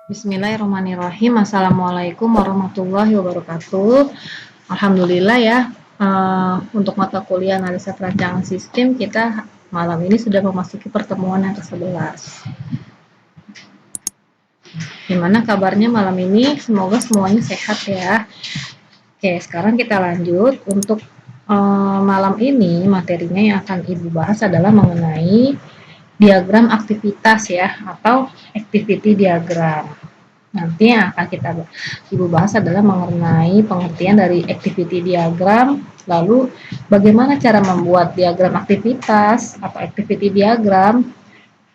Bismillahirrahmanirrahim. Assalamualaikum warahmatullahi wabarakatuh. Alhamdulillah ya, untuk mata kuliah analisa perancangan sistem kita malam ini sudah memasuki pertemuan yang ke-11. Gimana kabarnya malam ini? Semoga semuanya sehat ya. Oke, sekarang kita lanjut. Untuk malam ini materinya yang akan Ibu bahas adalah mengenai diagram aktivitas ya, atau activity diagram. Nanti yang akan Ibu bahas adalah mengenai pengertian dari activity diagram, lalu bagaimana cara membuat diagram aktivitas atau activity diagram.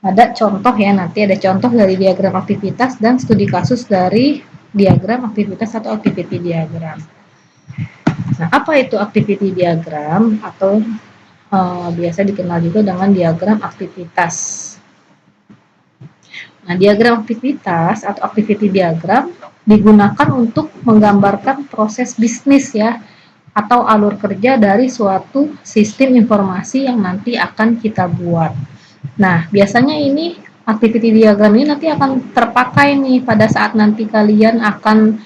Ada contoh ya, nanti ada contoh dari diagram aktivitas dan studi kasus dari diagram aktivitas atau activity diagram. Nah, apa itu activity diagram atau biasa dikenal juga dengan diagram aktivitas. Nah, diagram aktivitas atau activity diagram digunakan untuk menggambarkan proses bisnis ya, atau alur kerja dari suatu sistem informasi yang nanti akan kita buat. Nah, biasanya ini activity diagram ini nanti akan terpakai nih pada saat nanti kalian akan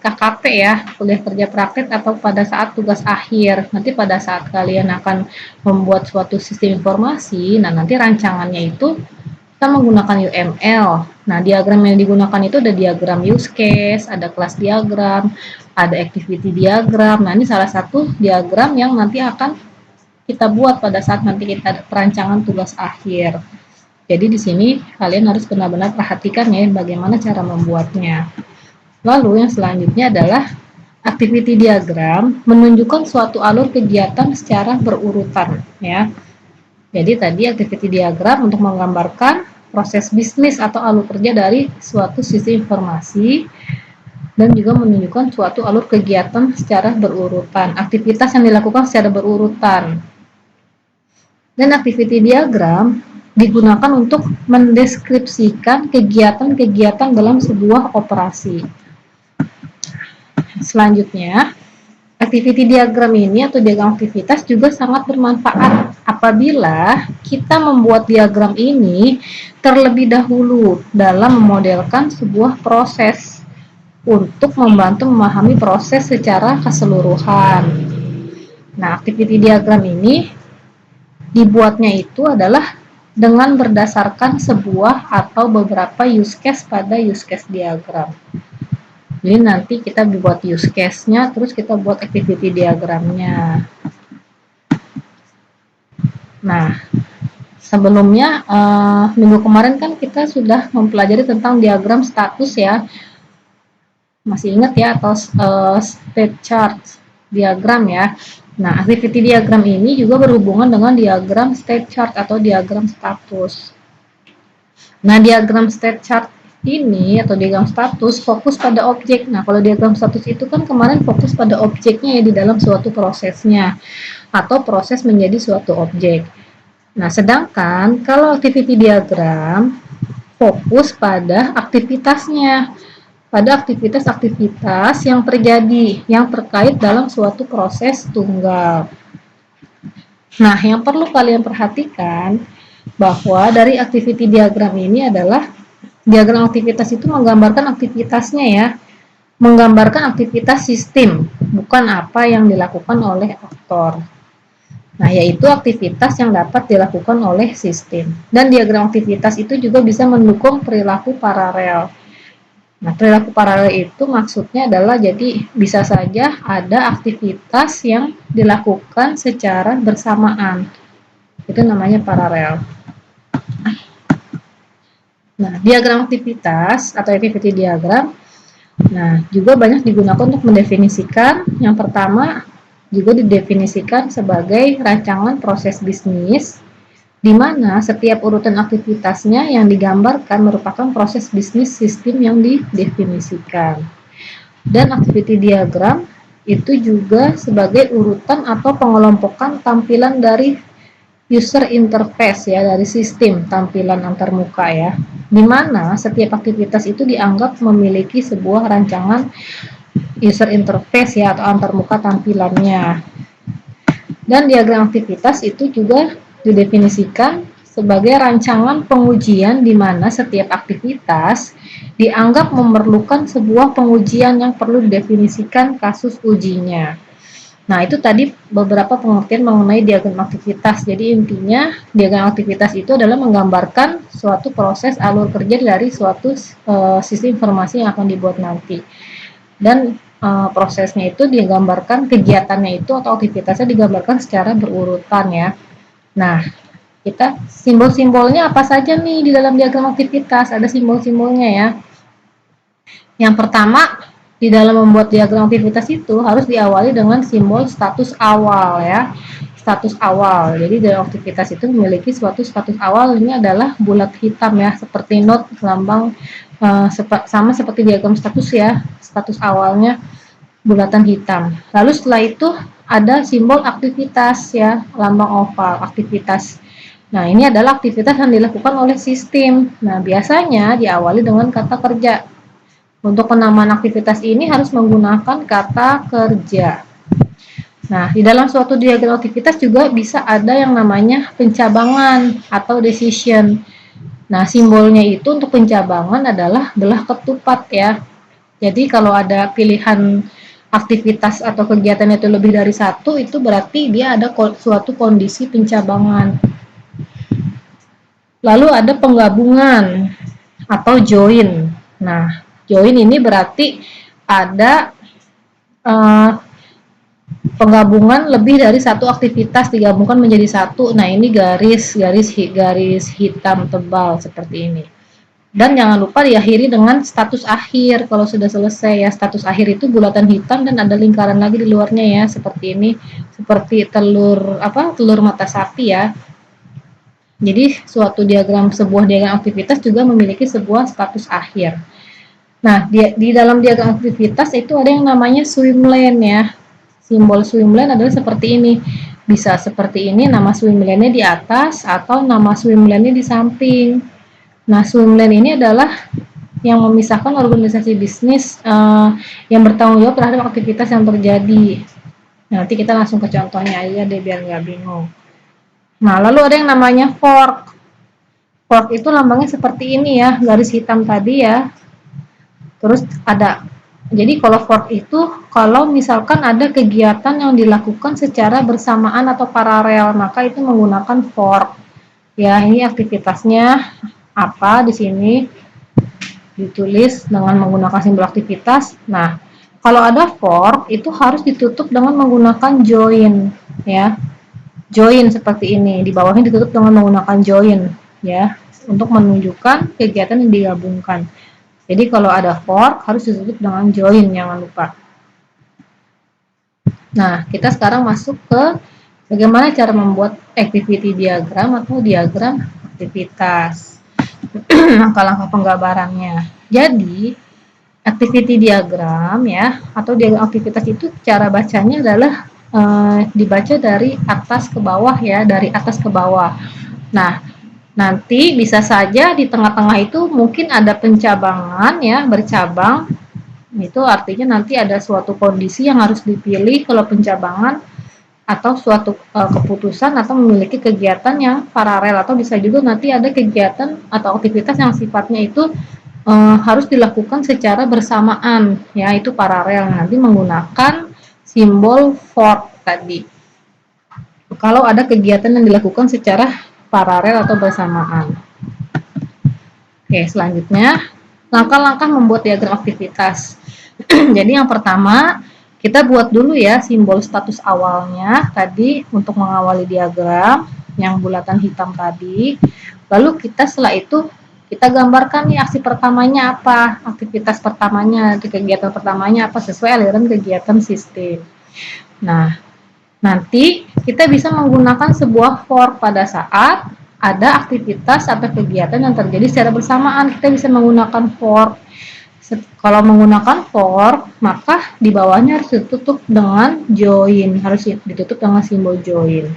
KKP ya, kuliah kerja praktek, atau pada saat tugas akhir. Nanti pada saat kalian akan membuat suatu sistem informasi, nah nanti rancangannya itu kita menggunakan UML. Nah, diagram yang digunakan itu ada diagram use case, ada kelas diagram, ada activity diagram. Nah, ini salah satu diagram yang nanti akan kita buat pada saat nanti kita ada perancangan tugas akhir. Jadi di sini kalian harus benar-benar perhatikan ya bagaimana cara membuatnya. Lalu yang selanjutnya adalah activity diagram menunjukkan suatu alur kegiatan secara berurutan ya. Jadi tadi activity diagram untuk menggambarkan proses bisnis atau alur kerja dari suatu sistem informasi dan juga menunjukkan suatu alur kegiatan secara berurutan, aktivitas yang dilakukan secara berurutan. Dan activity diagram digunakan untuk mendeskripsikan kegiatan-kegiatan dalam sebuah operasi. Selanjutnya, activity diagram ini atau diagram aktivitas juga sangat bermanfaat apabila kita membuat diagram ini terlebih dahulu dalam memodelkan sebuah proses untuk membantu memahami proses secara keseluruhan. Nah, activity diagram ini dibuatnya itu adalah dengan berdasarkan sebuah atau beberapa use case pada use case diagram. Jadi nanti kita buat use case-nya, terus kita buat activity diagramnya. Nah, sebelumnya minggu kemarin kan kita sudah mempelajari tentang diagram status ya. Masih ingat ya, atau state chart diagram ya. Nah, activity diagram ini juga berhubungan dengan diagram state chart atau diagram status. Nah, diagram state chart ini atau diagram status fokus pada objek. Nah, kalau diagram status itu kan kemarin fokus pada objeknya ya di dalam suatu prosesnya atau proses menjadi suatu objek. Nah, sedangkan kalau activity diagram fokus pada aktivitasnya, pada aktivitas-aktivitas yang terjadi yang terkait dalam suatu proses tunggal. Nah, yang perlu kalian perhatikan bahwa dari activity diagram ini adalah diagram aktivitas itu menggambarkan aktivitasnya ya, menggambarkan aktivitas sistem, bukan apa yang dilakukan oleh aktor. Nah, yaitu aktivitas yang dapat dilakukan oleh sistem. Dan diagram aktivitas itu juga bisa mendukung perilaku paralel. Nah, perilaku paralel itu maksudnya adalah jadi bisa saja ada aktivitas yang dilakukan secara bersamaan. Itu namanya paralel. Nah, diagram aktivitas atau activity diagram, nah juga banyak digunakan untuk mendefinisikan. Yang pertama juga didefinisikan sebagai rancangan proses bisnis, di mana setiap urutan aktivitasnya yang digambarkan merupakan proses bisnis sistem yang didefinisikan. Dan activity diagram itu juga sebagai urutan atau pengelompokan tampilan dari user interface ya, dari sistem tampilan antarmuka ya, di mana setiap aktivitas itu dianggap memiliki sebuah rancangan user interface ya, atau antarmuka tampilannya. Dan diagram aktivitas itu juga didefinisikan sebagai rancangan pengujian di mana setiap aktivitas dianggap memerlukan sebuah pengujian yang perlu didefinisikan kasus ujinya. Nah, itu tadi beberapa pengertian mengenai diagram aktivitas. Jadi intinya diagram aktivitas itu adalah menggambarkan suatu proses alur kerja dari suatu sistem informasi yang akan dibuat nanti. Dan prosesnya itu digambarkan, kegiatannya itu atau aktivitasnya digambarkan secara berurutan ya. Nah, kita simbol-simbolnya apa saja nih di dalam diagram aktivitas? Ada simbol-simbolnya ya. Yang pertama, di dalam membuat diagram aktivitas itu harus diawali dengan simbol status awal ya. Status awal. Jadi dalam aktivitas itu memiliki suatu status awal, ini adalah bulat hitam ya, seperti not lambang sama seperti diagram status ya. Status awalnya bulatan hitam. Lalu setelah itu ada simbol aktivitas ya, lambang oval aktivitas. Nah, ini adalah aktivitas yang dilakukan oleh sistem. Nah, biasanya diawali dengan kata kerja. Untuk penamaan aktivitas ini harus menggunakan kata kerja. Nah, di dalam suatu diagram aktivitas juga bisa ada yang namanya pencabangan atau decision. Nah, simbolnya itu untuk pencabangan adalah belah ketupat ya. Jadi kalau ada pilihan aktivitas atau kegiatan itu lebih dari satu, itu berarti dia ada suatu kondisi pencabangan. Lalu ada penggabungan atau join. Nah, join ini berarti ada penggabungan lebih dari satu aktivitas digabungkan menjadi satu. Nah, ini garis hitam tebal seperti ini. Dan jangan lupa diakhiri dengan status akhir kalau sudah selesai ya. Status akhir itu bulatan hitam dan ada lingkaran lagi di luarnya ya, seperti ini, seperti telur mata sapi ya. Jadi sebuah diagram aktivitas juga memiliki sebuah status akhir. Nah, di dalam diagram aktivitas itu ada yang namanya swim lane ya. Simbol swim lane adalah seperti ini. Bisa seperti ini, nama swim lane-nya di atas atau nama swim lane-nya di samping. Nah, swim lane ini adalah yang memisahkan organisasi bisnis yang bertanggung jawab terhadap aktivitas yang terjadi. Nanti kita langsung ke contohnya aja deh biar nggak bingung. Nah, lalu ada yang namanya fork. Fork itu lambangnya seperti ini ya, garis hitam tadi ya. Terus jadi kalau fork itu kalau misalkan ada kegiatan yang dilakukan secara bersamaan atau paralel, maka itu menggunakan fork. Ya, ini aktivitasnya apa di sini ditulis dengan menggunakan simbol aktivitas. Nah, kalau ada fork itu harus ditutup dengan menggunakan join ya. Join seperti ini, di bawahnya ditutup dengan menggunakan join ya, untuk menunjukkan kegiatan yang digabungkan. Jadi kalau ada fork harus ditutup dengan join, jangan lupa. Nah, kita sekarang masuk ke bagaimana cara membuat activity diagram atau diagram aktivitas. Langkah-langkah penggambarannya. Jadi, activity diagram ya, atau diagram aktivitas itu cara bacanya adalah dibaca dari atas ke bawah ya, dari atas ke bawah. Nah, nanti bisa saja di tengah-tengah itu mungkin ada pencabangan ya, bercabang. Itu artinya nanti ada suatu kondisi yang harus dipilih kalau pencabangan, atau suatu keputusan atau memiliki kegiatan yang paralel, atau bisa juga nanti ada kegiatan atau aktivitas yang sifatnya itu harus dilakukan secara bersamaan ya, itu paralel, nanti menggunakan simbol fork tadi kalau ada kegiatan yang dilakukan secara paralel atau bersamaan. Oke, selanjutnya langkah-langkah membuat diagram aktivitas. Jadi yang pertama kita buat dulu ya simbol status awalnya tadi untuk mengawali diagram yang bulatan hitam tadi. Lalu kita setelah itu kita gambarkan nih aksi pertamanya apa, aktivitas pertamanya, kegiatan pertamanya apa sesuai aliran kegiatan sistem. Nah, nanti kita bisa menggunakan sebuah fork pada saat ada aktivitas atau kegiatan yang terjadi secara bersamaan. Kita bisa menggunakan fork. Kalau menggunakan fork, maka di bawahnya harus ditutup dengan join, harus ditutup dengan simbol join.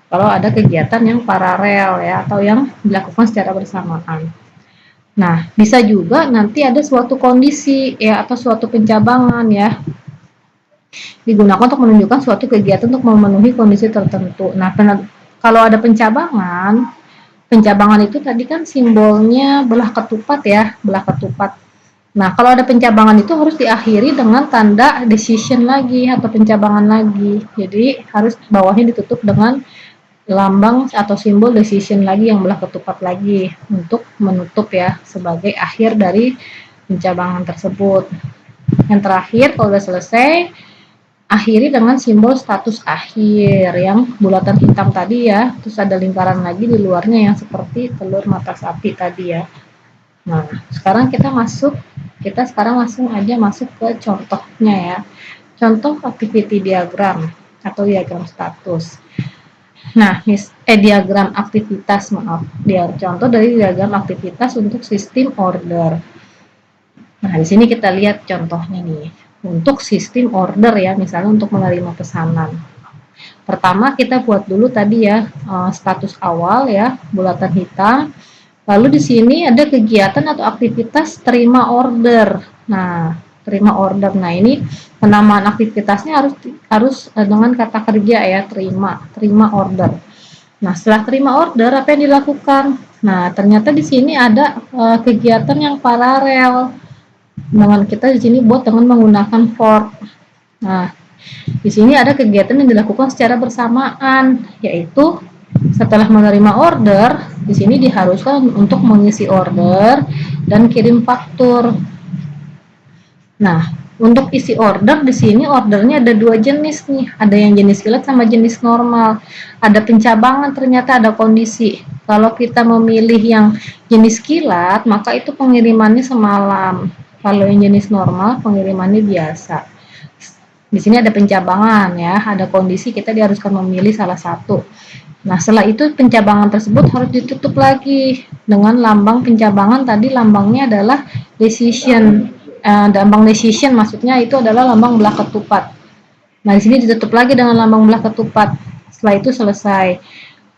Kalau ada kegiatan yang paralel ya, atau yang dilakukan secara bersamaan. Nah, bisa juga nanti ada suatu kondisi ya, atau suatu pencabangan ya, digunakan untuk menunjukkan suatu kegiatan untuk memenuhi kondisi tertentu. Nah, kalau ada pencabangan, pencabangan itu tadi kan simbolnya belah ketupat ya, belah ketupat. Nah, kalau ada pencabangan itu harus diakhiri dengan tanda decision lagi atau pencabangan lagi. Jadi harus bawahnya ditutup dengan lambang atau simbol decision lagi yang belah ketupat lagi untuk menutup ya sebagai akhir dari pencabangan tersebut. Yang terakhir kalau sudah selesai, akhiri dengan simbol status akhir yang bulatan hitam tadi ya, terus ada lingkaran lagi di luarnya yang seperti telur mata sapi tadi ya. Nah, kita sekarang langsung aja masuk ke contohnya ya. Contoh activity diagram atau diagram status. Nah, diagram aktivitas, maaf. Contoh dari diagram aktivitas untuk sistem order. Nah, di sini kita lihat contohnya nih. Untuk sistem order ya, misalnya untuk menerima pesanan. Pertama kita buat dulu tadi ya status awal ya, bulatan hitam. Lalu di sini ada kegiatan atau aktivitas terima order. Nah, terima order. Nah, ini penamaan aktivitasnya harus dengan kata kerja ya, terima order. Nah, setelah terima order apa yang dilakukan? Nah, ternyata di sini ada kegiatan yang paralel dengan kita di sini buat dengan menggunakan for. Nah, di sini ada kegiatan yang dilakukan secara bersamaan, yaitu setelah menerima order, di sini diharuskan untuk mengisi order dan kirim faktur. Nah, untuk isi order di sini ordernya ada dua jenis nih, ada yang jenis kilat sama jenis normal. Ada pencabangan, ternyata ada kondisi. Kalau kita memilih yang jenis kilat, maka itu pengirimannya semalam. Kalau yang jenis normal, pengirimannya biasa. Di sini ada pencabangan ya, ada kondisi kita diharuskan memilih salah satu. Nah, setelah itu pencabangan tersebut harus ditutup lagi dengan lambang pencabangan. Tadi lambangnya adalah decision. Lambang decision maksudnya itu adalah lambang belah ketupat. Nah, di sini ditutup lagi dengan lambang belah ketupat. Setelah itu selesai.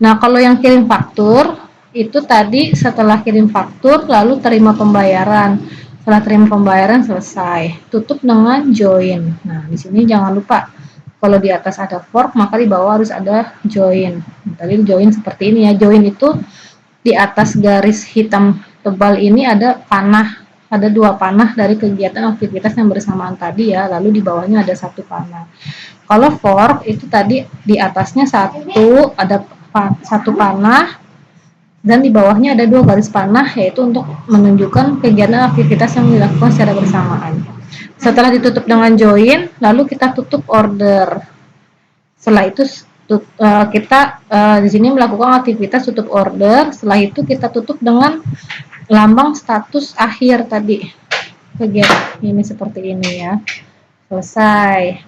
Nah, kalau yang kirim faktur itu tadi setelah kirim faktur lalu terima pembayaran. Setelah terima pembayaran selesai, tutup dengan join. Nah, di sini jangan lupa kalau di atas ada fork, maka di bawah harus ada join. Tadi join seperti ini ya. Join itu di atas garis hitam tebal ini ada panah, ada dua panah dari kegiatan aktivitas yang bersamaan tadi ya. Lalu di bawahnya ada satu panah. Kalau fork itu tadi di atasnya ada satu panah. Dan di bawahnya ada dua garis panah, yaitu untuk menunjukkan kegiatan aktivitas yang dilakukan secara bersamaan. Setelah ditutup dengan join, lalu kita tutup order. Setelah itu kita di sini melakukan aktivitas tutup order. Setelah itu kita tutup dengan lambang status akhir tadi. Kegiatan ini seperti ini ya. Selesai.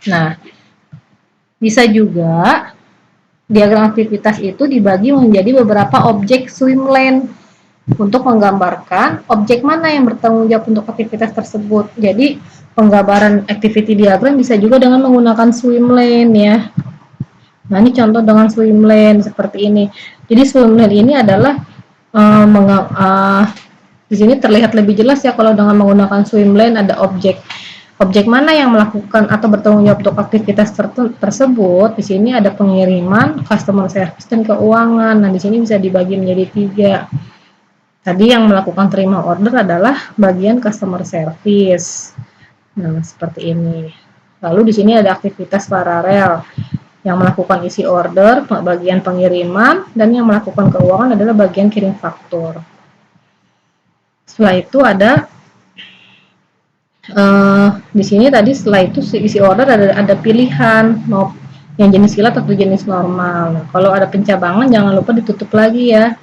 Nah, bisa juga diagram aktivitas itu dibagi menjadi beberapa objek swim lane untuk menggambarkan objek mana yang bertanggung jawab untuk aktivitas tersebut. Jadi penggambaran activity diagram bisa juga dengan menggunakan swim lane ya. Nah, ini contoh dengan swim lane seperti ini. Jadi swim lane ini adalah di sini terlihat lebih jelas ya kalau dengan menggunakan swim lane ada objek mana yang melakukan atau bertanggung jawab untuk aktivitas tersebut. Di sini ada pengiriman, customer service, dan keuangan. Nah, di sini bisa dibagi menjadi 3. Tadi yang melakukan terima order adalah bagian customer service. Nah, seperti ini. Lalu di sini ada aktivitas paralel. Yang melakukan isi order, bagian pengiriman, dan yang melakukan keuangan adalah bagian kirim faktur. Setelah itu ada di sini tadi setelah itu isi order ada pilihan mau yang jenis kilat atau jenis normal. Nah, kalau ada pencabangan jangan lupa ditutup lagi ya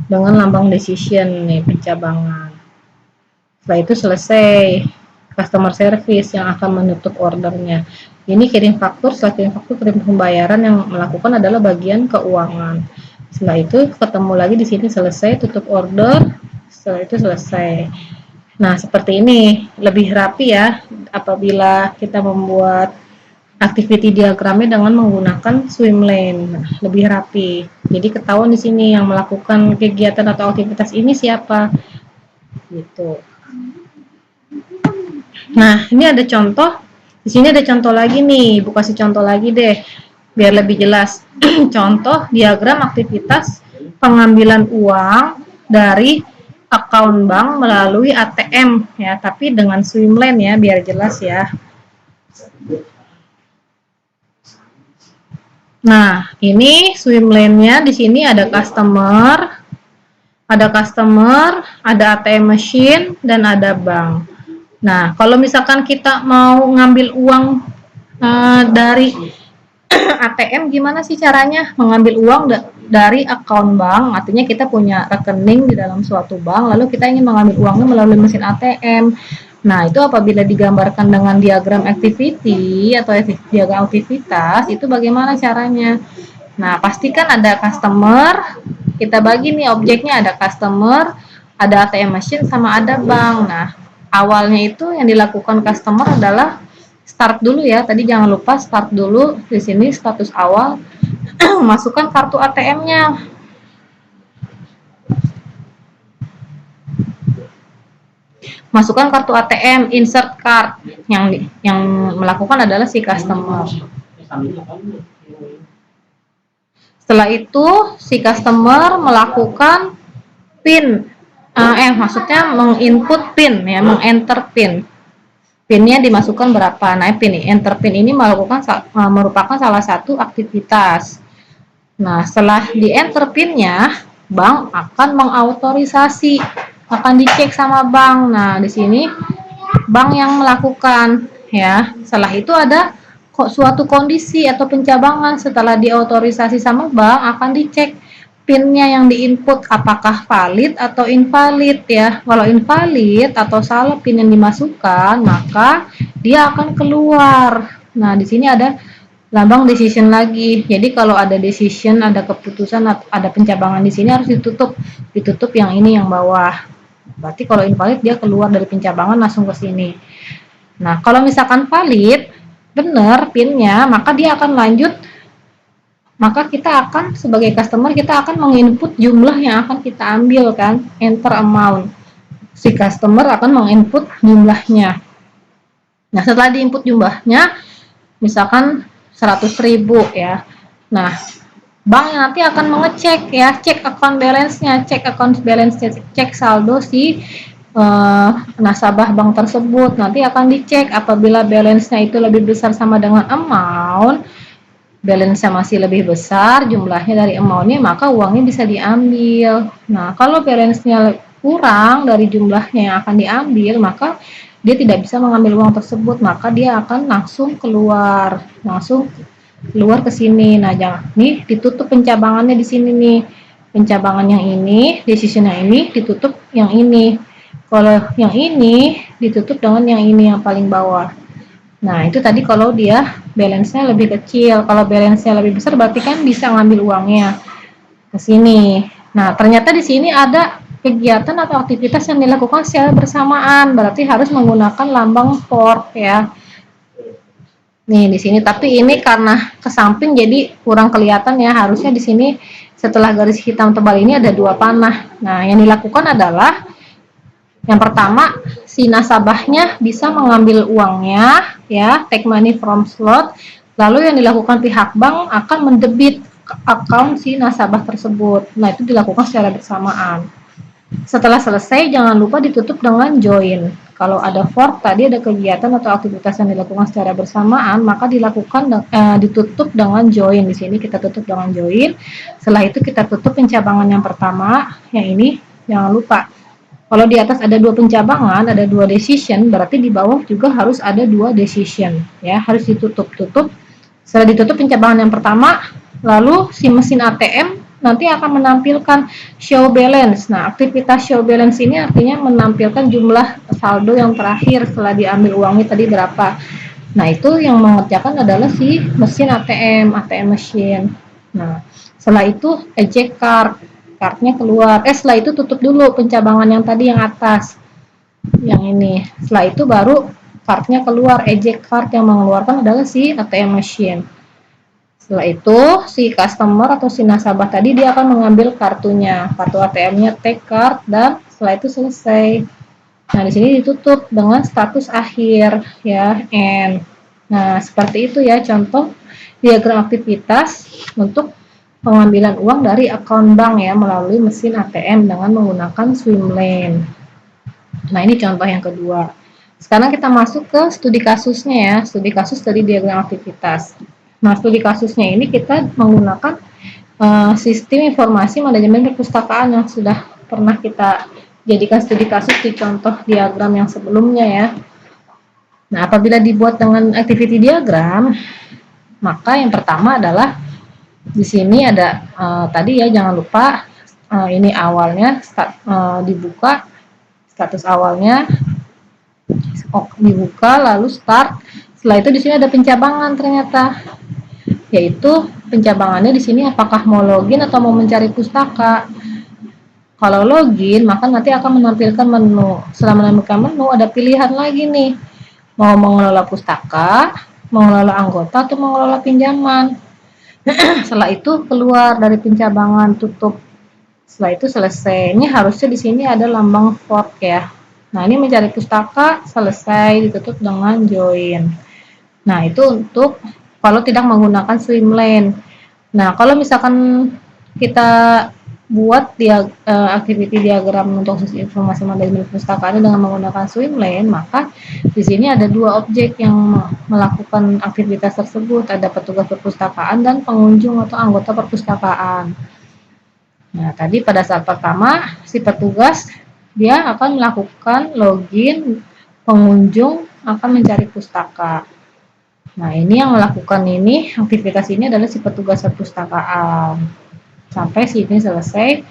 dengan lambang decision nih, pencabangan. Setelah itu selesai customer service yang akan menutup ordernya. Ini kirim faktur, setelah kirim faktur kirim pembayaran yang melakukan adalah bagian keuangan. Setelah itu ketemu lagi di sini selesai tutup order, setelah itu selesai. Nah, seperti ini lebih rapi ya apabila kita membuat activity diagramnya dengan menggunakan swim lane. Nah, lebih rapi. Jadi ketahuan di sini yang melakukan kegiatan atau aktivitas ini siapa. Gitu. Nah, ini ada contoh. Di sini ada contoh lagi nih. Bu kasih contoh lagi deh biar lebih jelas. Contoh diagram aktivitas pengambilan uang dari akun bank melalui ATM ya, tapi dengan Swimlane ya, biar jelas ya. Nah, ini Swimlane-nya di sini ada customer, ada ATM machine, dan ada bank. Nah, kalau misalkan kita mau ngambil uang dari ATM, gimana sih caranya mengambil uang dari akun bank? Artinya kita punya rekening di dalam suatu bank, lalu kita ingin mengambil uangnya melalui mesin ATM. Nah, itu apabila digambarkan dengan diagram activity atau diagram aktivitas, itu bagaimana caranya? Nah, pastikan ada customer, kita bagi nih objeknya, ada customer, ada ATM machine, sama ada bank. Nah, awalnya itu yang dilakukan customer adalah start dulu ya. Tadi jangan lupa start dulu. Di sini status awal, masukkan kartu ATM-nya. Masukkan kartu ATM, insert card. Yang melakukan adalah si customer. Setelah itu si customer melakukan PIN, maksudnya menginput PIN ya, mengenter PIN. PIN-nya dimasukkan berapa? Nah, enter PIN ini merupakan salah satu aktivitas. Nah, setelah di enter PIN-nya, bank akan mengautorisasi, akan dicek sama bank. Nah, di sini bank yang melakukan ya. Setelah itu ada suatu kondisi atau pencabangan, setelah diautorisasi sama bank akan dicek PIN-nya yang diinput apakah valid atau invalid ya. Kalau invalid atau salah PIN yang dimasukkan, maka dia akan keluar. Nah, di sini ada lambang decision lagi. Jadi kalau ada decision, ada keputusan, ada pencabangan di sini harus ditutup. Ditutup yang ini yang bawah. Berarti kalau invalid dia keluar dari pencabangan langsung ke sini. Nah, kalau misalkan valid, benar PIN-nya, maka dia akan lanjut. Maka kita akan sebagai customer kita akan menginput jumlah yang akan kita ambil kan, enter amount. Si customer akan menginput jumlahnya. Nah, setelah diinput jumlahnya, misalkan 100.000 ya. Nah, bank nanti akan mengecek ya, cek account balance-nya, cek saldo si nasabah bank tersebut. Nanti akan dicek apabila balance-nya itu lebih besar sama dengan amount, balance-nya masih lebih besar jumlahnya dari amount-nya, maka uangnya bisa diambil. Nah, kalau balance-nya kurang dari jumlahnya yang akan diambil, maka dia tidak bisa mengambil uang tersebut, maka dia akan langsung keluar ke sini. Nah, jangan nih ditutup pencabangannya di sini nih. Pencabangan yang ini, decision yang ini ditutup yang ini. Kalau yang ini ditutup dengan yang ini yang paling bawah. Nah, itu tadi kalau dia balance-nya lebih kecil. Kalau balance-nya lebih besar berarti kan bisa ngambil uangnya ke sini. Nah, ternyata di sini ada kegiatan atau aktivitas yang dilakukan secara bersamaan, berarti harus menggunakan lambang fork ya. Nih di sini, tapi ini karena ke samping jadi kurang kelihatan ya. Harusnya di sini setelah garis hitam tebal ini ada dua panah. Nah, yang dilakukan adalah yang pertama, si nasabahnya bisa mengambil uangnya ya, take money from slot. Lalu yang dilakukan pihak bank akan mendebit account si nasabah tersebut. Nah, itu dilakukan secara bersamaan. Setelah selesai, jangan lupa ditutup dengan join. Kalau ada fork, tadi ada kegiatan atau aktivitas yang dilakukan secara bersamaan, maka ditutup dengan join. Di sini kita tutup dengan join. Setelah itu kita tutup pencabangan yang pertama, yang ini jangan lupa. Kalau di atas ada dua pencabangan, ada dua decision, berarti di bawah juga harus ada dua decision. Ya, harus ditutup. Setelah ditutup pencabangan yang pertama, lalu si mesin ATM nanti akan menampilkan show balance. Nah, aktivitas show balance ini artinya menampilkan jumlah saldo yang terakhir setelah diambil uangnya tadi berapa. Nah, itu yang mengerjakan adalah si mesin ATM machine. Nah, setelah itu eject cardnya keluar. Setelah itu tutup dulu pencabangan yang tadi yang atas. Yang ini. Setelah itu baru cardnya keluar. Eject card yang mengeluarkan adalah si ATM machine. Setelah itu, si customer atau si nasabah tadi dia akan mengambil kartunya, kartu ATM-nya, take card, dan setelah itu selesai. Nah, di sini ditutup dengan status akhir, ya, end. Nah, seperti itu ya contoh diagram aktivitas untuk pengambilan uang dari akun bank ya melalui mesin ATM dengan menggunakan swim lane. Nah, ini contoh yang kedua. Sekarang kita masuk ke studi kasusnya ya, studi kasus dari diagram aktivitas. Nah, studi kasusnya ini kita menggunakan sistem informasi manajemen perpustakaan yang sudah pernah kita jadikan studi kasus di contoh diagram yang sebelumnya ya. Nah, apabila dibuat dengan activity diagram, maka yang pertama adalah di sini ada tadi ya, jangan lupa ini awalnya dibuka, status awalnya dibuka, lalu start. Setelah itu di sini ada pencabangan ternyata, yaitu pencabangannya di sini apakah mau login atau mau mencari pustaka. Kalau login, maka nanti akan menampilkan menu. Setelah menampilkan menu, ada pilihan lagi nih, mau mengelola pustaka, mengelola anggota, atau mengelola pinjaman. Setelah itu keluar dari pencabangan, tutup. Setelah itu selesai. Ini harusnya di sini ada lambang fork ya. Nah, ini mencari pustaka, selesai, ditutup dengan join. Nah, itu untuk kalau tidak menggunakan swim lane. Nah, kalau misalkan kita buat activity diagram untuk informasi manajemen perpustakaan dengan menggunakan swim lane, maka di sini ada dua objek yang melakukan aktivitas tersebut, ada petugas perpustakaan dan pengunjung atau anggota perpustakaan. Nah, tadi pada saat pertama si petugas dia akan melakukan login, pengunjung akan mencari pustaka. Nah, ini yang melakukan ini, aktivitas ini adalah si petugas perpustakaan. Sampai sini selesai,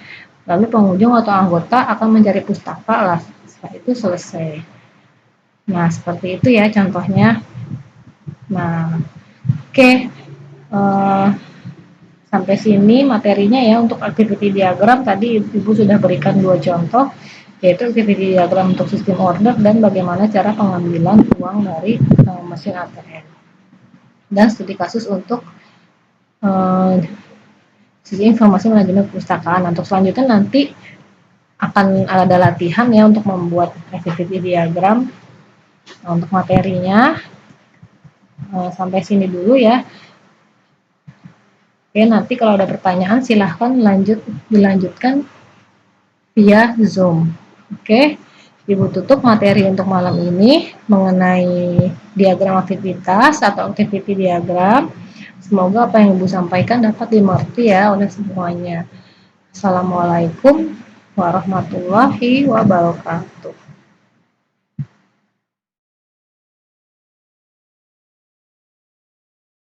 lalu pengunjung atau anggota akan mencari pustaka lah. Setelah itu selesai. Nah, seperti itu ya contohnya. Nah, oke. Sampai sini materinya ya untuk activity diagram. Tadi Ibu sudah berikan dua contoh, yaitu activity diagram untuk sistem order dan bagaimana cara pengambilan uang dari mesin ATM. Dan studi kasus untuk sisi informasi manajemen perpustakaan. Untuk selanjutnya nanti akan ada latihan ya untuk membuat activity diagram. Untuk materinya sampai sini dulu ya. Oke, nanti kalau ada pertanyaan silahkan dilanjutkan via Zoom. Oke, Ibu tutup materi untuk malam ini mengenai diagram aktivitas atau activity diagram. Semoga apa yang Ibu sampaikan dapat dimengerti ya oleh semuanya. Assalamualaikum warahmatullahi wabarakatuh.